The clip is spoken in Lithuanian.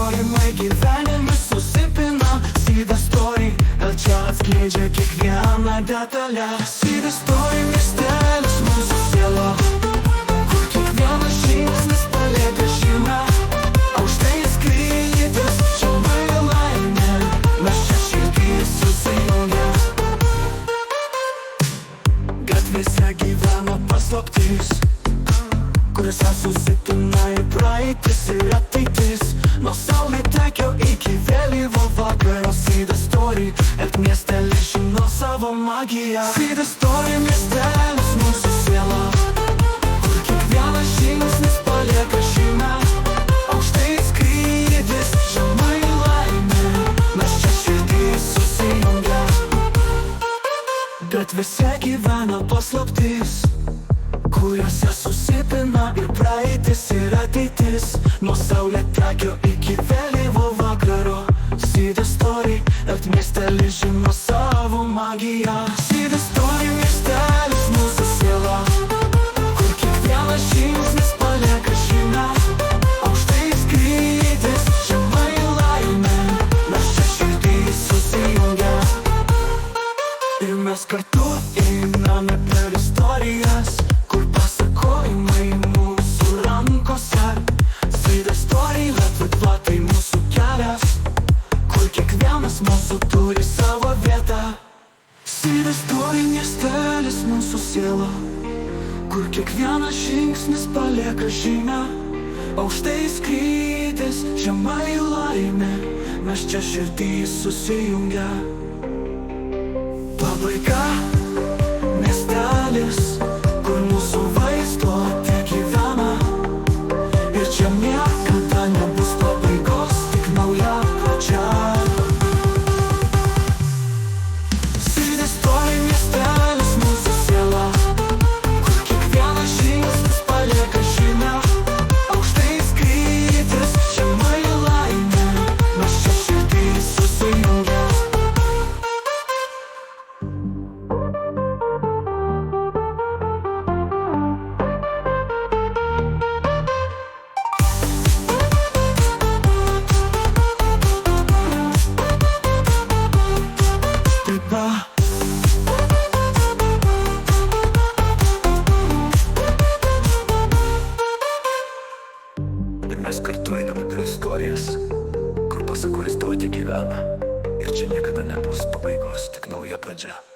pasakojimai gyvenime susipina. Seed Story, gal čia atskleidžia kiekvieną detalę. Seed Story miestelis mūsų siela, kur kiekvienas žingsnis palieka žymę. Aukštai skrydis, žemai laimė, mes čia širdys susijungia. Gatvėse gyvena paslaptis, kuriuose susipina į praeitis ir ateitis. Nuo saulėtekio iki vėlyvo vakaro. Seed Story, et miestelis žino savo magiją. Seed Story miestelis mūsų siela, kur kiekvienas žingsnis palieka žymę. Aukštai skrydis, žemai laimė, mes čia širdys susijungia. Gatvėse gyvena paslaptis, kuriuose susipina ir praeitis ir ateitis. Nuo saulėtekio iki vėlyvo vakaro. Seed Story, et miestelis žino savo magiją. Seed Story miestelis mūsų siela, kur kiekvienas žingsnis palieka žymę. Aukštai skrydis, žemai laimė, mes čia širdys susijungia. Ir mes kartu einame per istorijas, kur pasakojimai mūsų rankose. Seed Story, Lietuva tai mūsų kelias, kur kiekvienas mūsų turi savo vietą. Seed Story miestelis mūsų siela, kur kiekvienas žingsnis palieka žymę. Aukštai skrydis, žemai laimė, mes čia širdys susijungia. Pabaiga, miestelis, kur mūsų vaizduotė gyvena. Ir čia niekada nebus pabaigos, tik nauja pradžia. Seed Story miestelis mūsų siela, kur kiekvienas žingsnis palieka žymę. Aukštai skrydis, žemai laimė, mes čia širdys susijungia. Ir mes kartu einame per istorijas, kur pasakojimai tavo gyvena. Ir čia niekada nebus pabaigos, tik nauja pradžia.